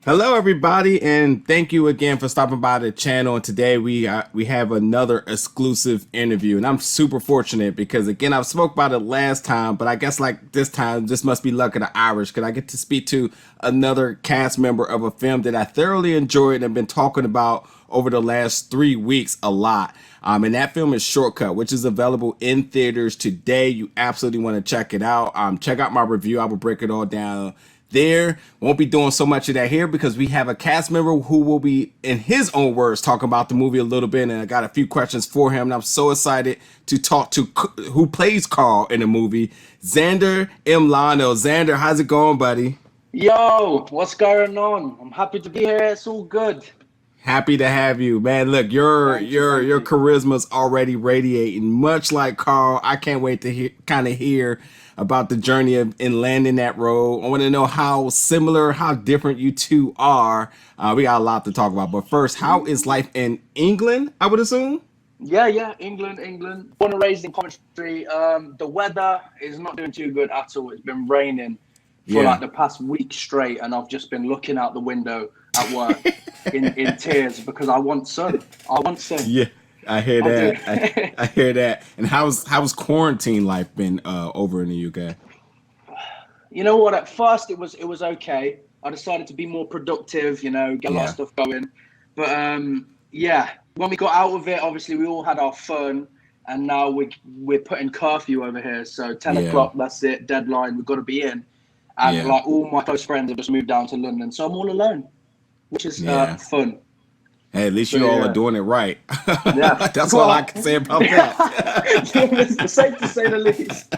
Hello, everybody, and thank you again for stopping by the channel. And today we have another exclusive interview, and I'm super fortunate because again I've spoke about it last time, but I guess like this time this must be luck of the Irish because I get to speak to another cast member of a film that I thoroughly enjoyed and have been talking about over the last 3 weeks a lot. And that film is Shortcut, which is available in theaters today. You absolutely want to check it out. Check out my review. I will break it all down there. Won't be doing so much of that here because we have a cast member who will be, in his own words, talking about the movie a little bit. And I got a few questions for him. And I'm so excited to talk to who plays Karl in the movie, Zander Emlano. Zander, how's it going, buddy? Yo, what's going on? I'm happy to be here. It's all good. Happy to have you, man. Look, your Thank you, your thank your you. charisma's already radiating, much like Karl. I can't wait to hear about the journey in landing that role. I want to know how similar, how different you two are. We got a lot to talk about, but first, how is life in England? I would assume. Yeah, England. Born and raised in Coventry. The weather is not doing too good at all. It's been raining for Yeah. like the past week straight, and I've just been looking out the window at work in tears because I want sun. I want sun. Yeah, I hear I do. that. I hear that. And how's quarantine life been over in the UK? You know what? At first, it was okay. I decided to be more productive. Get a lot of Yeah, stuff going. But yeah, when we got out of it, obviously we all had our fun, and now we're putting curfew over here. So 10 yeah, o'clock, that's it, deadline. We've got to be in. And yeah, like all my close friends have just moved down to London, so I'm all alone, which is yeah. fun. Hey, at least So you all are yeah, doing it right. yeah. That's all I Well, can say about that. it's safe to say the least.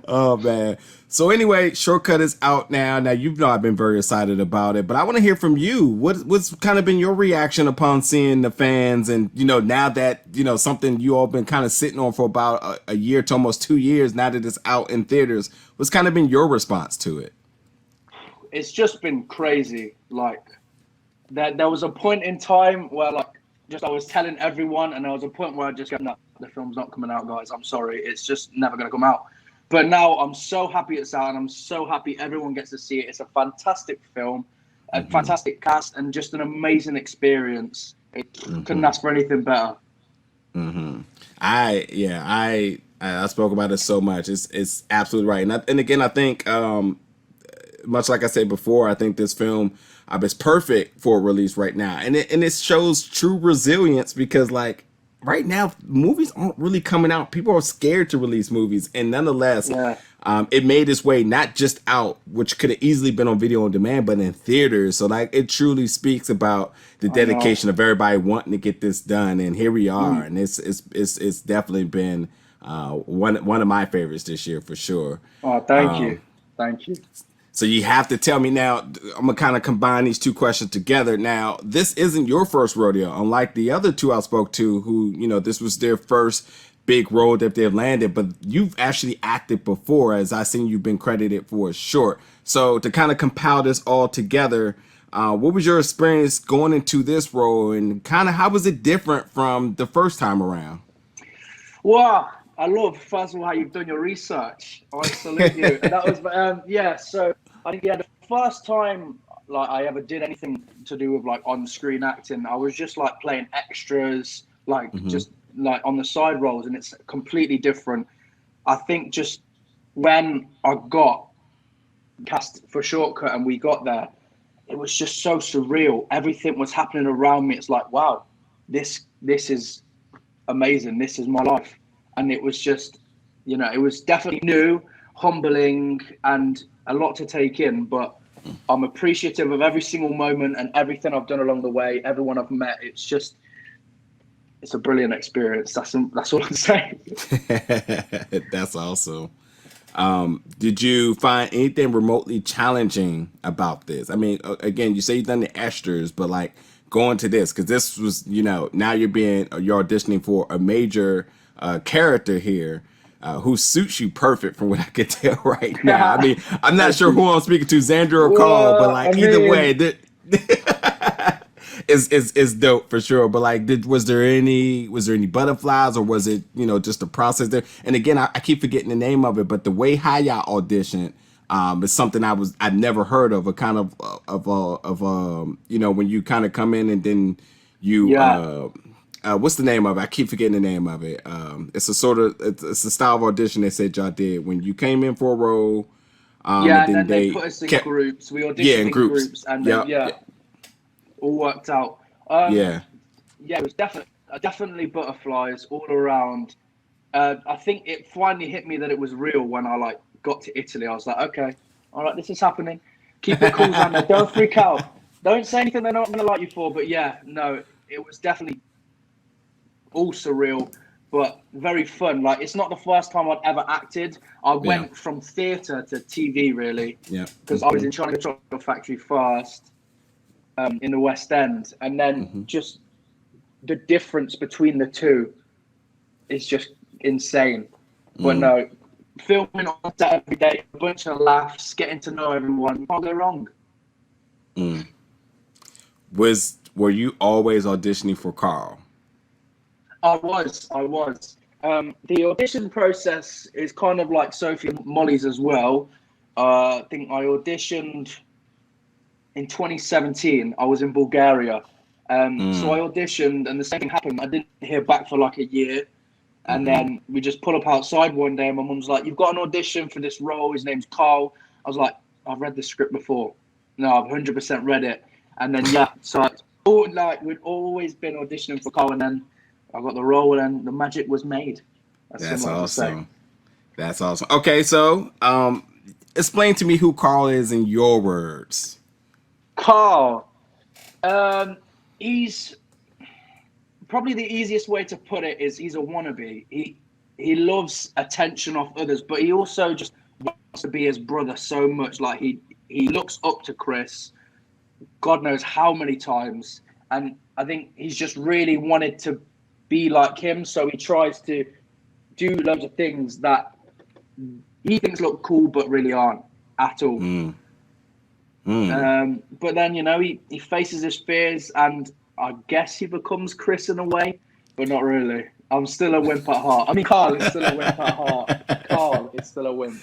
Oh man. So anyway, Shortcut is out now. Now you know I've been very excited about it, but I want to hear from you. What's kind of been your reaction upon seeing the fans, and now that something you all been kind of sitting on for about a year to almost 2 years. Now that it's out in theaters, what's kind of been your response to it? It's just been crazy. Like that, there was a point in time where like just I was telling everyone, and there was a point where I just go, no, the film's not coming out, guys. I'm sorry, it's just never gonna come out. But now I'm so happy it's out, and I'm so happy everyone gets to see it. It's a fantastic film, a Hmm. fantastic cast, and just an amazing experience. It couldn't Hmm. ask for anything better. Hmm. I spoke about it so much. It's absolutely right, and again, I think much like I said before, I think this film is perfect for release right now, and it shows true resilience because like right now movies aren't really coming out. People are scared to release movies, and nonetheless, Yeah, it made its way not just out, which could have easily been on video on demand, but in theaters. So like it truly speaks about the I know. dedication of everybody wanting to get this done, and here we are, Mm. and it's definitely been one of my favorites this year for sure. Oh, thank you, thank you. So you have to tell me now. I'm gonna kind of combine these two questions together. Now, this isn't your first rodeo, unlike the other two I spoke to, who this was their first big role that they've landed. But you've actually acted before, as I seen you've been credited for a short. So to kind of compile this all together, what was your experience going into this role, and kind of how was it different from the first time around? Wow, I love first of all how you've done your research. I salute you. And that was yeah. So I think yeah, the first time like I ever did anything to do with like on screen acting, I was just like playing extras, like Hmm. just like on the side roles, and it's completely different. I think just when I got cast for Shortcut and we got there, it was just so surreal. Everything was happening around me. It's like wow, this is amazing. This is my life. And it was just, it was definitely new, humbling, and a lot to take in. But I'm appreciative of every single moment and everything I've done along the way, everyone I've met. It's a brilliant experience. That's all I'm saying. That's awesome. Did you find anything remotely challenging about this? I mean, again, you say you've done the extras, but like going to this, because this was, now you're auditioning for a major character here who suits you perfect from what I can tell right now. I mean, I'm not Thank sure you. who I'm speaking to, Xander or Carl, but Well, I like either way, mean, that is dope for sure. But like, was there any butterflies, or was it just the process there? And again, I keep forgetting the name of it, but the way how y'all auditioned, It's something I'd never heard of. A kind of you know, when you kind of come in and then you Yeah. what's the name of it? I keep forgetting the name of it. It's a sort of it's a style of audition they said y'all did when you came in for a role. Yeah, And and then then they they put us in kept groups. We yeah auditioned in in groups. groups, and then Yep. yeah, Yeah. all worked out. Um, Yeah. yeah, it was definitely butterflies all around. I think it finally hit me that it was real when I like got to Italy. I was like, okay, all right, this is happening. Keep it cool, Zander. Don't freak out. Don't say anything they're not going to like you for. But yeah, no, it was definitely all surreal, but very fun. Like, it's not the first time I'd ever acted. I Yeah. went from theatre to TV, really, Yeah. because I was in China Chocolate Factory first, in the West End. And then just the difference between the two is just insane. But no, filming on set every day, a bunch of laughs, getting to know everyone, you can't go wrong. Were you always auditioning for Karl? I was. The audition process is kind of like Sophie and Molly's as well. I think I auditioned in 2017. I was in Bulgaria. So I auditioned, and the same thing happened. I didn't hear back for like a year. And then we just pull up outside one day, and my mum's like, "You've got an audition for this role. His name's Karl." I was like, "I've read the script before." No, I've 100% read it. And then, yeah, so we'd always been auditioning for Karl, and then I got the role, and the magic was made. That's That's similar to say. awesome. That's awesome. Okay, so explain to me who Karl is in your words. Karl, he's probably the easiest way to put it is he's a wannabe. He loves attention off others, but he also just wants to be his brother so much. Like he looks up to Chris, God knows how many times, and I think he's just really wanted to be like him. So he tries to do loads of things that he thinks look cool, but really aren't at all. But then, he faces his fears, and I guess he becomes Chris in a way, but not really. I'm still a wimp at heart. I mean, Karl is still a wimp at heart. Karl is still a wimp.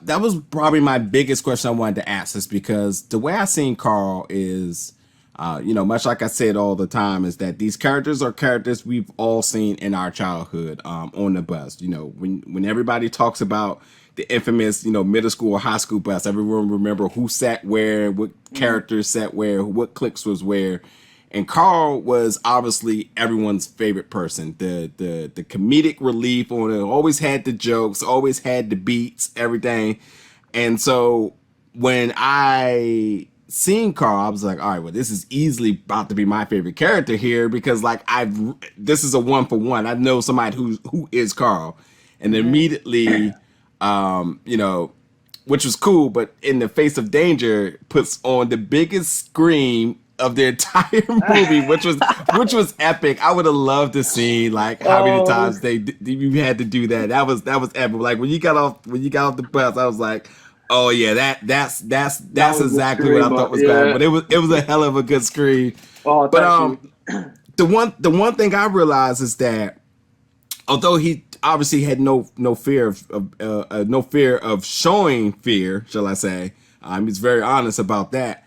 That was probably my biggest question I wanted to ask, is because the way I seen Karl is, much like I said all the time, is that these characters are characters we've all seen in our childhood, on the bus. When everybody talks about the infamous, middle school or high school bus, everyone remember who sat where, what characters sat where, what cliques was where. And Karl was obviously everyone's favorite person. The comedic relief on it, always had the jokes, always had the beats, everything. And so when I seen Karl, I was like, all right, well, this is easily about to be my favorite character here, because this is a 1-for-1. I know somebody who is Karl. And immediately, which was cool, but in the face of danger, puts on the biggest scream of the entire movie, which was epic. I would have loved to see like how many times you had to do that. That was epic. Like when you got off the bus, I was like, oh yeah, that's exactly what I thought was going. But it was a hell of a good scream. Oh, but the one thing I realized is that although he obviously had no fear of showing fear, shall I say, he's very honest about that.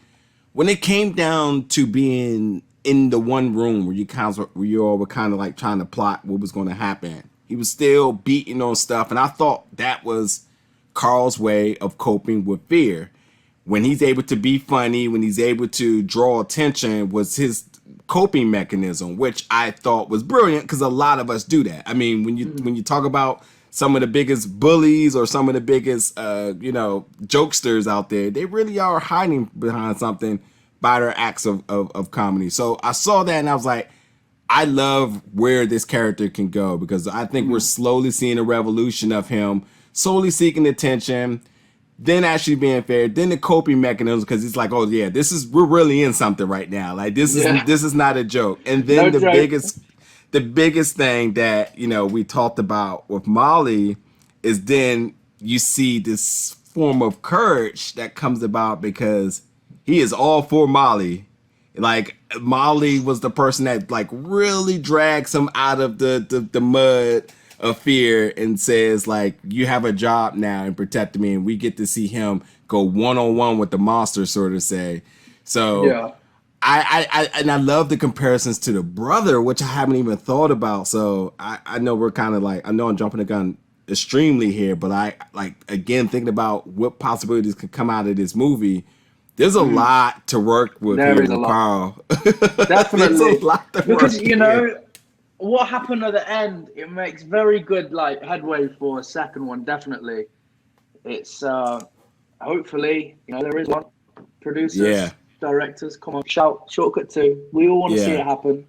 When it came down to being in the one room where you all were kind of like trying to plot what was going to happen, he was still beating on stuff, and I thought that was Karl's way of coping with fear. When he's able to be funny, when he's able to draw attention, was his coping mechanism, which I thought was brilliant, because a lot of us do that. I mean, when you talk about some of the biggest bullies or some of the biggest jokesters out there, they really are hiding behind something by their acts of comedy. So I saw that and I was like, I love where this character can go, because I think we're slowly seeing a revolution of him solely seeking attention, then actually being fair, then the coping mechanism, because it's like, oh yeah, we're really in something right now. Like this is not a joke. And then No joke. the biggest thing that we talked about with Molly is then you see this form of courage that comes about because he is all for Molly. Like Molly was the person that like really drags him out of the mud of fear and says like, you have a job now in protecting me, and we get to see him go one-on-one with the monster, sort of say. So Yeah. I love the comparisons to the brother, which I haven't even thought about. So I know we're kind of like, I know I'm jumping the gun extremely here, but I like, again, thinking about what possibilities could come out of this movie. There's a lot to work with There here is a with lot. Carl. Definitely. There's a lot to Because, work you know, what happened at the end, it makes very good like headway for a second one, definitely. It's hopefully, you know, there is one. Producers, Yeah. directors, come on, shortcut 2. We all want to see Yeah. it happen.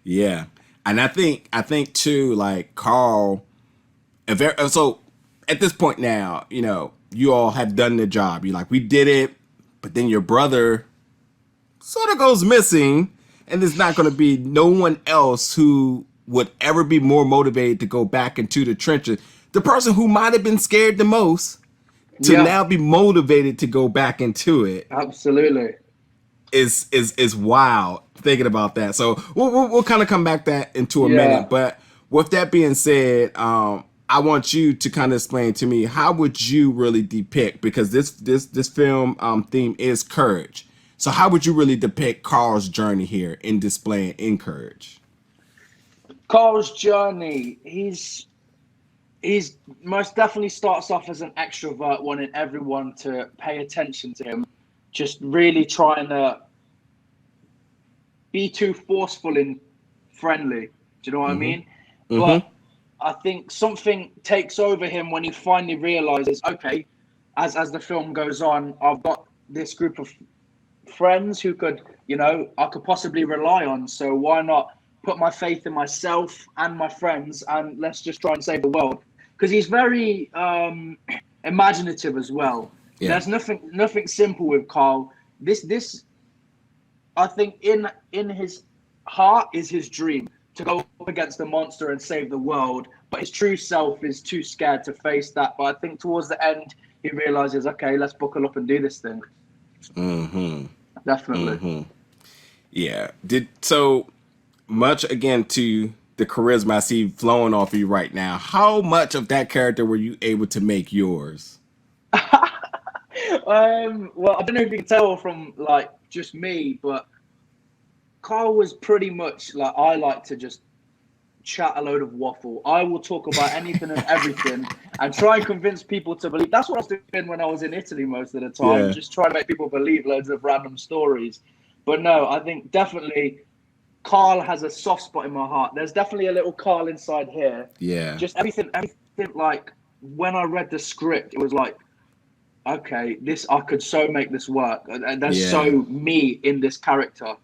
Yeah, and I think too, like Carl. So at this point now, you know, you all have done the job. You like, we did it, but then your brother sort of goes missing, and there's not going to be no one else who would ever be more motivated to go back into the trenches. The person who might have been scared the most to now be motivated to go back into it Absolutely. is wild thinking about that. So we'll kind of come back that into a Yeah. minute. But with that being said, I want you to kind of explain to me, how would you really depict, because this film theme is courage. So how would you really depict Carl's journey here in displaying in courage? Karl's journey, he's most definitely starts off as an extrovert, wanting everyone to pay attention to him, just really trying to be too forceful and friendly. Do you know what I mean? But I think something takes over him when he finally realizes, okay, as the film goes on, I've got this group of friends who could, you know, I could possibly rely on. So why not put my faith in myself and my friends, and let's just try and save the world? Because he's very imaginative as well. Yeah. There's nothing simple with Karl. This I think in his heart is his dream to go up against the monster and save the world, but his true self is too scared to face that. But I think towards the end he realizes, okay, let's buckle up and do this thing. Definitely. Yeah. So much again to the charisma I see flowing off of you right now. How much of that character were you able to make yours? Well, I don't know if you can tell from like just me, but Karl was pretty much like, I like to just chat a load of waffle. I will talk about anything and everything and try and convince people to believe. That's what I was doing when I was in Italy most of the time, just trying to make people believe loads of random stories. But no, I think definitely Karl has a soft spot in my heart. There's definitely a little Karl inside here. Yeah. Just everything like when I read the script, it was like, okay, I could so make this work. And there's so me in this character.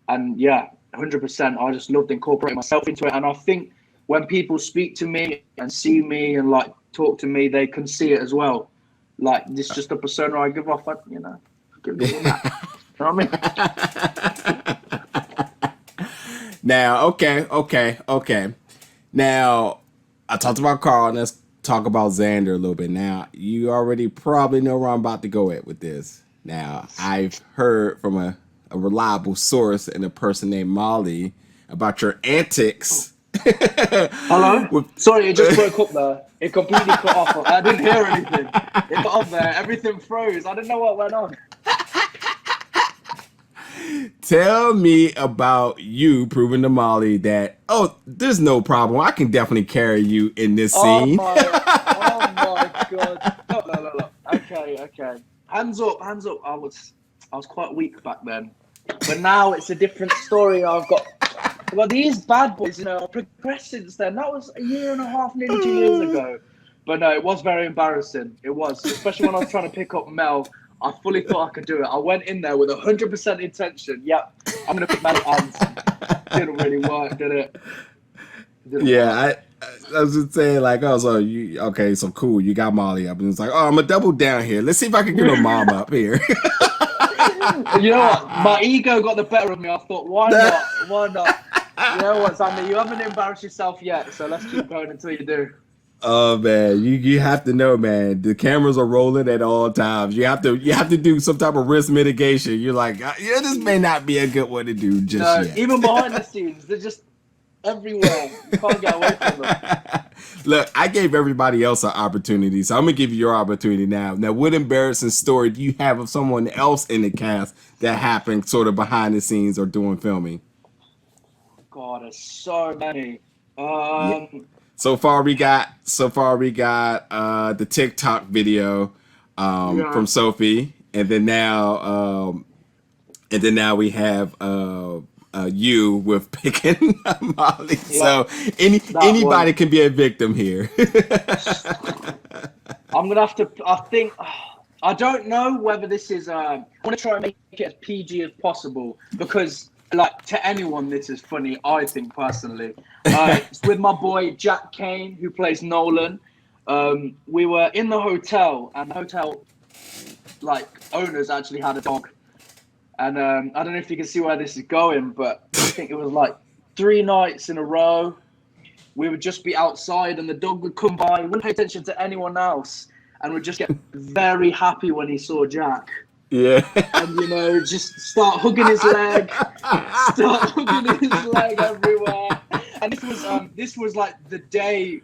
And yeah, 100%. I just loved incorporating myself into it. And I think when people speak to me and see me and like talk to me, they can see it as well. Like, this is just a persona I give off, you know, give them that. You know what I mean? Now, okay. Now, I talked about Karl. Let's talk about Zander a little bit. Now, you already probably know where I'm about to go at with this. Now, I've heard from a reliable source and a person named Molly about your antics. Hello? Sorry, it just broke up there. It completely cut off. I didn't hear anything. It cut off there. Everything froze. I didn't know what went on. Tell me about you proving to Molly that, oh, there's no problem. I can definitely carry you in this scene. Oh my God. No. Okay. Hands up. I was quite weak back then. But now it's a different story. I've got these bad boys, you know, progressed since then. That was a year and a half, nearly 2 years ago. But no, it was very embarrassing. It was, especially when I was trying to pick up Mel. I fully thought I could do it. I went in there with 100% intention. Yep, I'm going to pick Mel's hands. Didn't really work, did it? I was just saying, like, oh, so you, okay, so cool, you got Molly up. And it's like, oh, I'm going to double down here. Let's see if I can get her mom up here. You know what? My ego got the better of me. I thought, why not? You know what, Zander? You haven't embarrassed yourself yet, so let's keep going until you do. Oh man, you have to know, man. The cameras are rolling at all times. You have to do some type of risk mitigation. You're like, yeah, this may not be a good one to do just yet. Even behind the scenes, they're just everywhere. You can't get away from them. Look, I gave everybody else an opportunity, so I'm gonna give you your opportunity now. Now, what embarrassing story do you have of someone else in the cast that happened sort of behind the scenes or doing filming? God, there's so many. Yeah. So far we got the TikTok video Yeah, from Sophie, and then now we have you with picking Molly. yeah, So that was. anybody can be a victim here. I'm gonna have to. I think. I don't know whether this is. I want to try and make it as PG as possible because, like, to anyone, this is funny. I think personally, it's with my boy Jack Kane, who plays Nolan. We were in the hotel, and the hotel, like, owners actually had a dog. And I don't know if you can see where this is going, but I think it was like 3 nights in a row. We would just be outside and the dog would come by, wouldn't pay attention to anyone else, and would just get very happy when he saw Jack. Yeah. And, you know, just start hugging his leg, everywhere. And this was like the day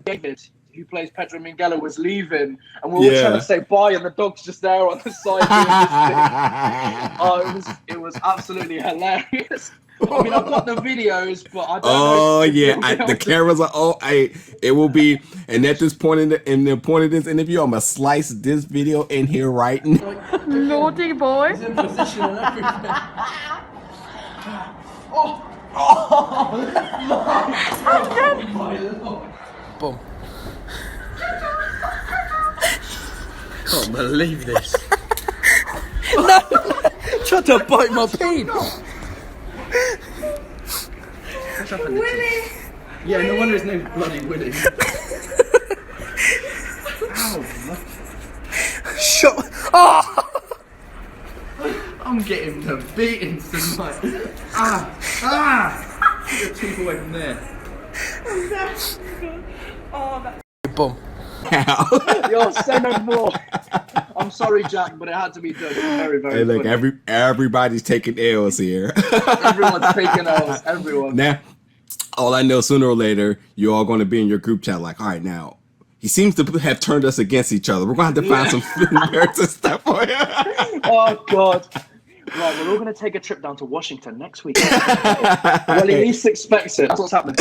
David, who plays Pedro Minghella, was leaving, and we were all trying to say bye, and the dog's just there on the side doing this thing. It was absolutely hilarious. I mean, I've got the videos, but I don't know. The cameras are it will be. And at this point in the point of this interview, I'm gonna slice this video in here right now. Naughty boy. He's in position and everything. Boom. Can't believe this. No! Tried to bite my peen. What's happened? Willie! Yeah, no wonder his name's bloody Willie. Ow! Shut. Oh! I'm getting the beatings tonight. Get your teeth away from there. Boom. Yo, say no more. I'm sorry, Jack, but it had to be done. Very, very Hey, look, funny. everybody's taking L's here. Everyone's taking L's. Everyone. Now, all I know, sooner or later, you're all going to be in your group chat like, all right, now, he seems to have turned us against each other. We're going to have to find some embarrassing stuff for you. Oh, God. Right, we're all going to take a trip down to Washington next week. Well, he least expects it. That's what's happening.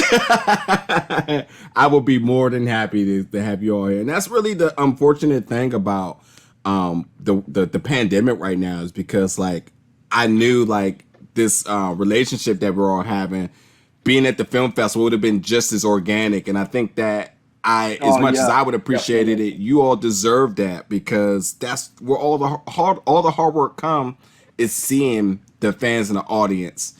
I will be more than happy to have you all here. And that's really the unfortunate thing about the pandemic right now, is because, like, I knew, like, this relationship that we're all having, being at the film festival would have been just as organic. And I think that as much as I would appreciate it, you all deserve that, because that's where all the hard work come, is seeing the fans in the audience,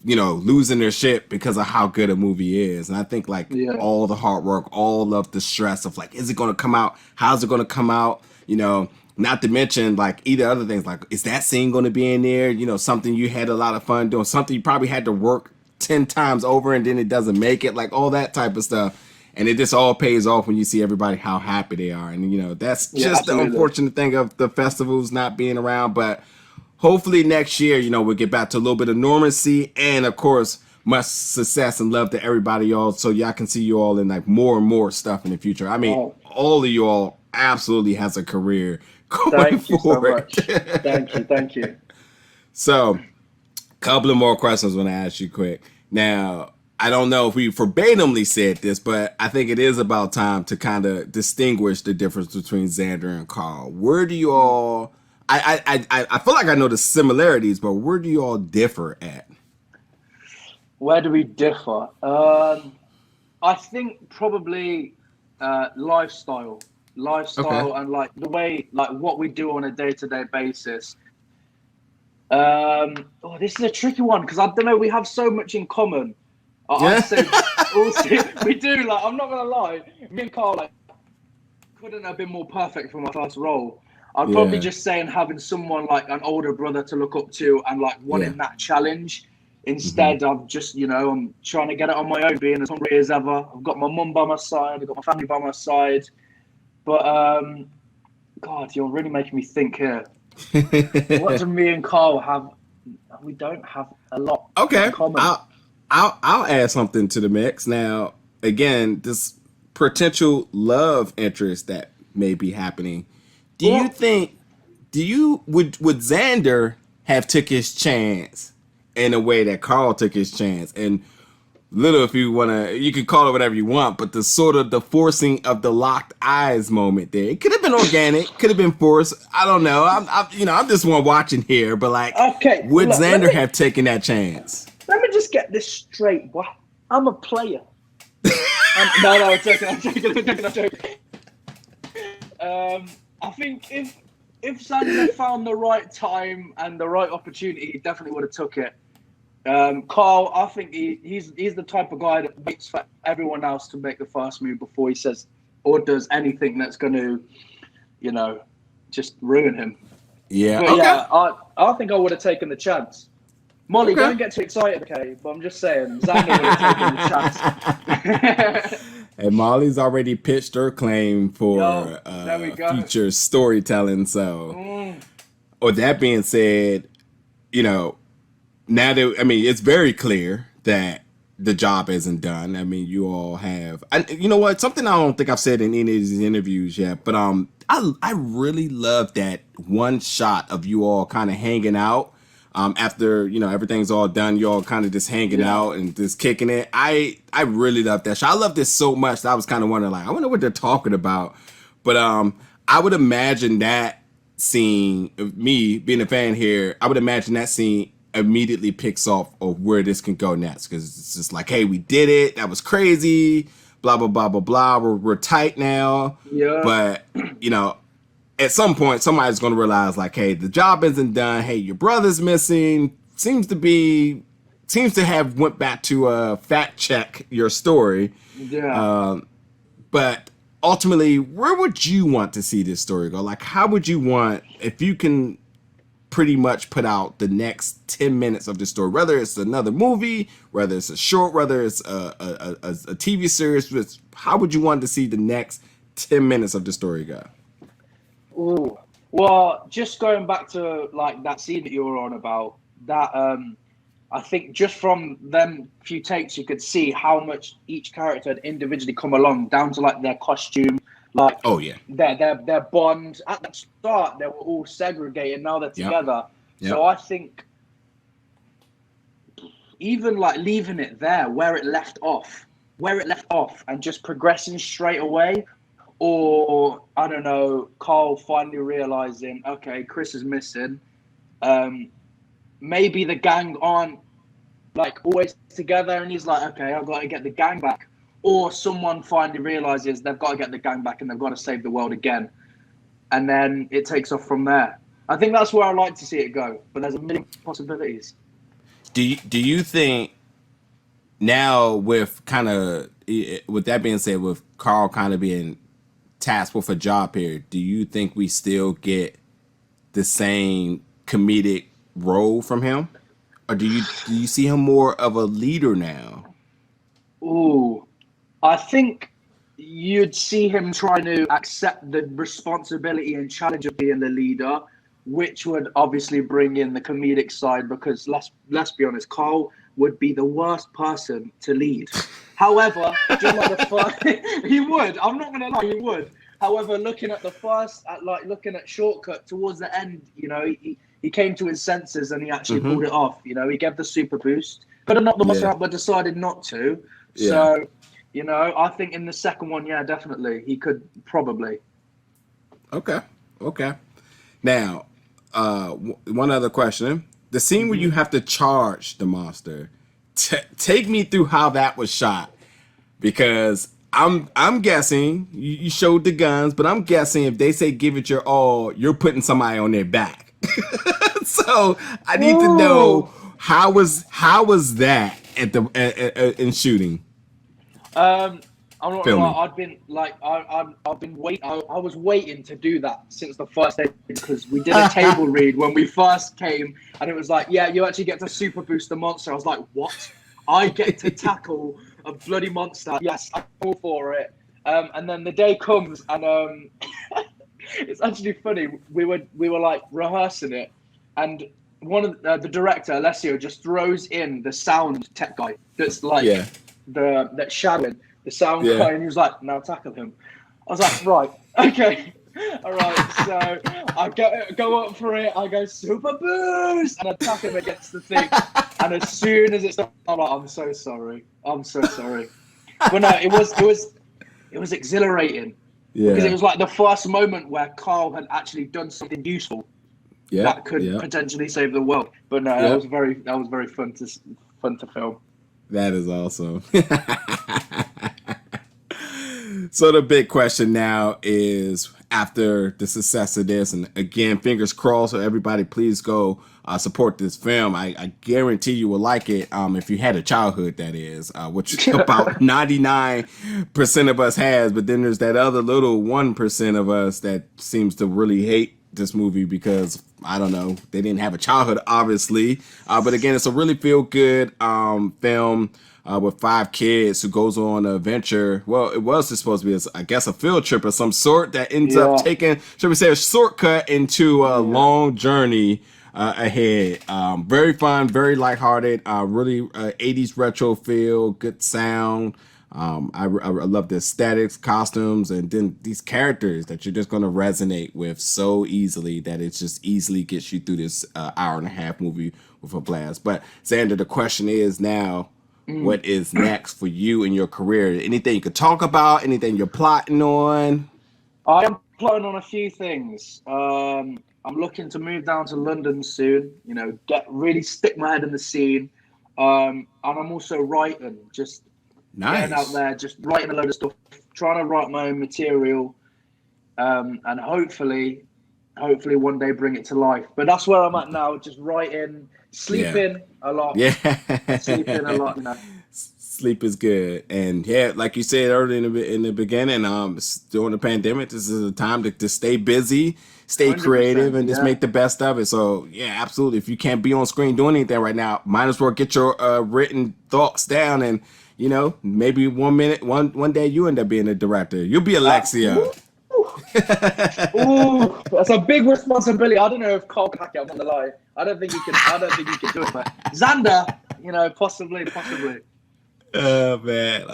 you know, losing their shit because of how good a movie is. And I think, like, all the hard work, all of the stress of, like, is it going to come out? How's it going to come out? You know, not to mention, like, either other things, like, is that scene going to be in there? You know, something you had a lot of fun doing, something you probably had to work 10 times over and then it doesn't make it, like, all that type of stuff. And it just all pays off when you see everybody how happy they are. And, you know, that's just the unfortunate thing of the festivals not being around. But hopefully next year, you know, we'll get back to a little bit of normalcy, and of course, much success and love to everybody, y'all, so y'all can see you all in, like, more and more stuff in the future. I mean, all of you all absolutely has a career going forward. Thank you so much. Thank you. So, a couple of more questions I want to ask you quick. Now, I don't know if we verbatimly said this, but I think it is about time to kind of distinguish the difference between Zander and Karl. Where do you all... I feel like I know the similarities, but where do you all differ at? Where do we differ? I think probably lifestyle, and, like, the way, like, what we do on a day-to-day basis. This is a tricky one, because I don't know, we have so much in common. I'd say also, we do. Like, I'm not gonna lie, me and Karl, like, couldn't have been more perfect for my first role. I'd probably just saying having someone like an older brother to look up to and, like, wanting that challenge. Instead, I've just, you know, I'm trying to get it on my own, being as hungry as ever. I've got my mum by my side. I've got my family by my side. But, God, you're really making me think here. What do me and Karl have? We don't have a lot in common. I'll add something to the mix. Now, again, this potential love interest that may be happening. Do you think? Would Zander have took his chance in a way that Karl took his chance? And little, if you wanna, you can call it whatever you want, but the sort of the forcing of the locked eyes moment there, it could have been organic, could have been forced. I don't know. I'm just one watching here, but like, okay, would Zander have taken that chance? Let me just get this straight. What? I'm a player. No, I'm joking. I think if Zander found the right time and the right opportunity, he definitely would have took it. Karl, I think he's the type of guy that waits for everyone else to make the first move before he says or does anything that's going to, just ruin him. Yeah. But okay. yeah, I think I would have taken the chance. Molly, don't get too excited, okay? But I'm just saying, Zander would have taken the chance. And Molly's already pitched her claim for future storytelling. So, or that being said, now that it's very clear that the job isn't done. I mean, you all have, you know what? Something I don't think I've said in any of these interviews yet, but I really love that one shot of you all kind of hanging out. After everything's all done, you all kind of just hanging out and just kicking it. I really love that shot. I love this so much that I was kind of wondering, like, I wonder what they're talking about. But I would imagine that scene, me being a fan here, I would imagine that scene immediately picks off of where this can go next, because it's just like, hey, we did it. That was crazy. Blah blah blah blah blah. We're tight now. Yeah. But at some point, somebody's going to realize, like, hey, the job isn't done. Hey, your brother's missing. Seems to have went back to fact check your story. Yeah. But ultimately, where would you want to see this story go? Like, how would you want, if you can pretty much put out the next 10 minutes of the story, whether it's another movie, whether it's a short, whether it's a TV series, how would you want to see the next 10 minutes of the story go? Ooh. Well, just going back to like that scene that you were on about, that I think just from them few takes you could see how much each character had individually come along, down to like their costume, like their bond. At the start they were all segregated, now they're together. Yep. So I think even like leaving it there where it left off and just progressing straight away. Or, I don't know, Karl finally realizing, okay, Chris is missing. Maybe the gang aren't, like, always together, and he's like, okay, I've got to get the gang back. Or someone finally realizes they've got to get the gang back and they've got to save the world again. And then it takes off from there. I think that's where I like to see it go, but there's a million possibilities. Do you think now with that being said, with Karl kind of being tasked with a job here, do you think we still get the same comedic role from him, or do you see him more of a leader now? Ooh, I think you'd see him trying to accept the responsibility and challenge of being the leader, which would obviously bring in the comedic side, because let's be honest, Karl would be the worst person to lead. However, just like the first, he would. I'm not gonna lie, he would. However, looking at Shortcut towards the end, he came to his senses and he actually pulled it off. He gave the super boost. Could have knocked the muscle out, but decided not to. Yeah. So, I think in the second one, yeah, definitely he could probably. Okay. Now, one other question: the scene where you have to charge the monster. Take me through how that was shot, because I'm guessing you showed the guns, but I'm guessing if they say give it your all, you're putting somebody on their back. So I need to know how was that at in shooting. I'm not gonna lie, I've been waiting. I was waiting to do that since the first day, because we did a table read when we first came, and it was like, yeah, you actually get to super boost the monster. I was like, what? I get to tackle a bloody monster? Yes, I'm all for it. And then the day comes, and it's actually funny. We were like rehearsing it, and one of the director, Alessio, just throws in the sound tech guy that's like that's shadowing. the sound guy, and he was like, "Now tackle him." I was like, "Right, okay, all right." So I go up for it. I go super boost, and I tap him against the thing. And as soon as it's done, I'm like, "I'm so sorry. I'm so sorry." But no, it was exhilarating. Yeah. Because it was like the first moment where Karl had actually done something useful that could potentially save the world. But no, that was very fun to film. That is awesome. So the big question now is, after the success of this, and again, fingers crossed, so everybody please go support this film. I guarantee you will like it if you had a childhood, that is, which about 99% of us has. But then there's that other little 1% of us that seems to really hate this movie because, I don't know, they didn't have a childhood, obviously. But again, it's a really feel-good film with 5 kids who goes on an adventure. Well, it was supposed to be, I guess, a field trip of some sort that ends up taking, should we say, a shortcut into a long journey ahead. Very fun, very lighthearted, really 80s retro feel, good sound. I love the aesthetics, costumes, and then these characters that you're just going to resonate with so easily that it just easily gets you through this hour and a half movie with a blast. But Zander, the question is now, what is next for you in your career? Anything you could talk about? Anything you're plotting on? I am plotting on a few things. I'm looking to move down to London soon. You know, really stick my head in the scene. And I'm also writing, just getting out there, just writing a load of stuff, trying to write my own material, and hopefully one day bring it to life. But that's where I'm at now, just writing, sleeping a lot. Sleeping a lot, you know. Sleep is good. And yeah, like you said earlier in the beginning, during the pandemic, this is a time to stay busy, stay creative, and just make the best of it. So yeah, absolutely. If you can't be on screen doing anything right now, might as well get your written thoughts down, and you know, maybe one day you end up being a director. You'll be Alexia. Ooh, that's a big responsibility. I don't know if Karl can hack it, I'm not gonna lie. I don't think he can do it, but Zander, you know, possibly. Oh man.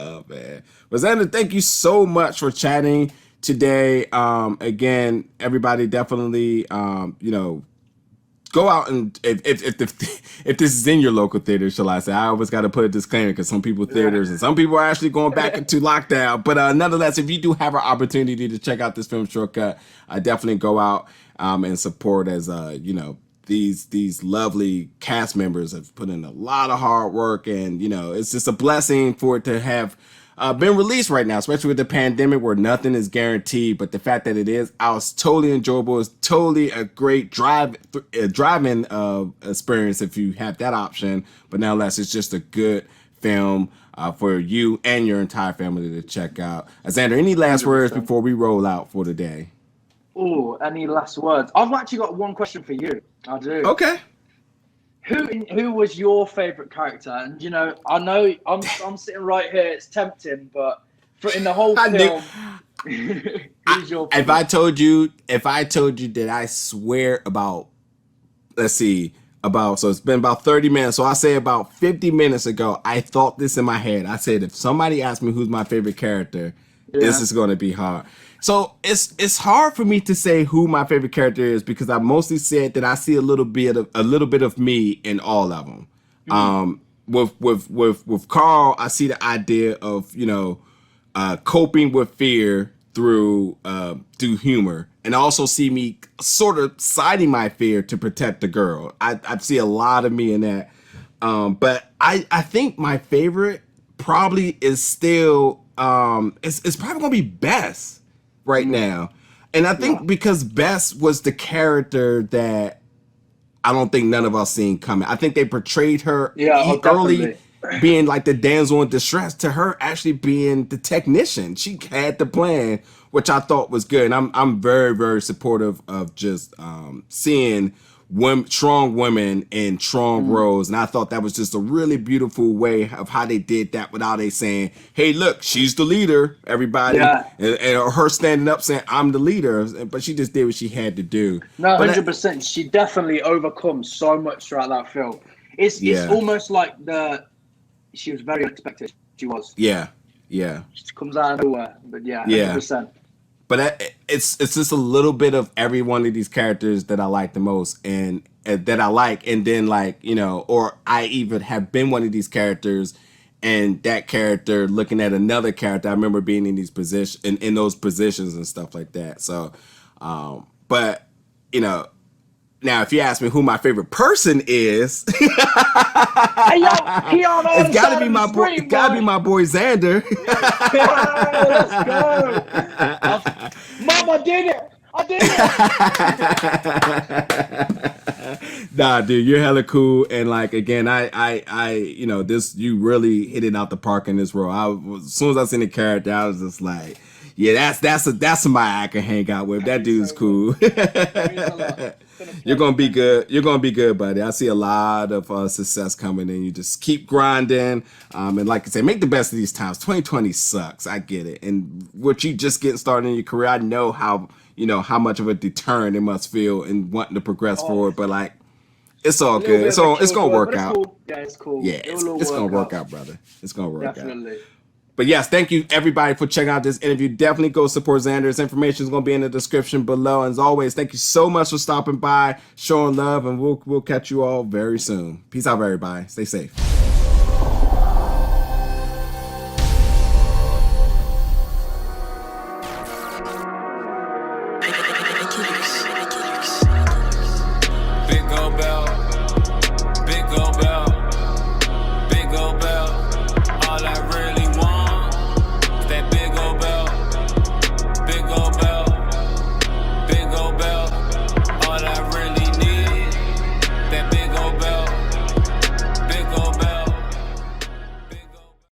But Zander, thank you so much for chatting today. Again, everybody definitely go out, and if this is in your local theater, shall I say? I always got to put a disclaimer because some people theaters and some people are actually going back into lockdown. But nonetheless, if you do have an opportunity to check out this film Shortcut, definitely go out and support, as these lovely cast members have put in a lot of hard work, and it's just a blessing for it to have been released right now, especially with the pandemic where nothing is guaranteed. But the fact that it is out is totally enjoyable. It's totally a great drive-in experience if you have that option. But nonetheless, it's just a good film for you and your entire family to check out. Zander, any last 100%. Words before we roll out for the day? Oh, any last words? I've actually got one question for you. I do. Okay. Who was your favorite character? And I know I'm sitting right here. It's tempting, but in the whole film, who's your favorite? If I told you that I swear about, so it's been about 30 minutes. So I say about 50 minutes ago, I thought this in my head. I said, if somebody asked me who's my favorite character, this is going to be hard. So it's hard for me to say who my favorite character is, because I mostly said that I see a little bit of me in all of them. With Karl, I see the idea of coping with fear through humor, and also see me sort of citing my fear to protect the girl. I see a lot of me in that. But I think my favorite probably is still it's probably gonna be Bess right now. And I think because Bess was the character that I don't think none of us seen coming. I think they portrayed her early being like the damsel in distress, to her actually being the technician. She had the plan, which I thought was good. And I'm very, very supportive of just seeing strong women in strong roles. And I thought that was just a really beautiful way of how they did that without saying, hey, look, she's the leader, everybody. Yeah. And her standing up saying, I'm the leader. But she just did what she had to do. No, 100%. She definitely overcomes so much throughout that film. It's almost like she was very unexpected. She was. Yeah. Yeah. Just comes out of nowhere. But yeah, Yeah. 100%. But it's just a little bit of every one of these characters that I like the most, and that I like, and then like, you know, or I even have been one of these characters, and that character looking at another character. I remember being in these in those positions and stuff like that. So, but you know, now if you ask me who my favorite person is, Hey, yo, he on all it's gotta be my boy. It's gotta be my boy Zander. Let's go. Mom, I did it. I did it. Nah, dude, you're hella cool, and like again, you know, this you really hit it out the park in this role. As soon as I seen the character, I was just like, yeah, that's somebody I can hang out with. That dude's cool. You're gonna be good. You're gonna be good, buddy. I see a lot of success coming in. You just keep grinding, and like I say, make the best of these times. 2020 sucks. I get it, and what you just getting started in your career, I know how much of a deterrent it must feel in wanting to progress forward. But like, it's all good. It's gonna work out. Cool. Yeah, it's cool. Yeah, it's gonna work out, brother. It's gonna work out. Definitely. But yes, thank you everybody for checking out this interview. Definitely go support Zander. His information is going to be in the description below. And as always, thank you so much for stopping by, showing love, and we'll catch you all very soon. Peace out, everybody. Stay safe.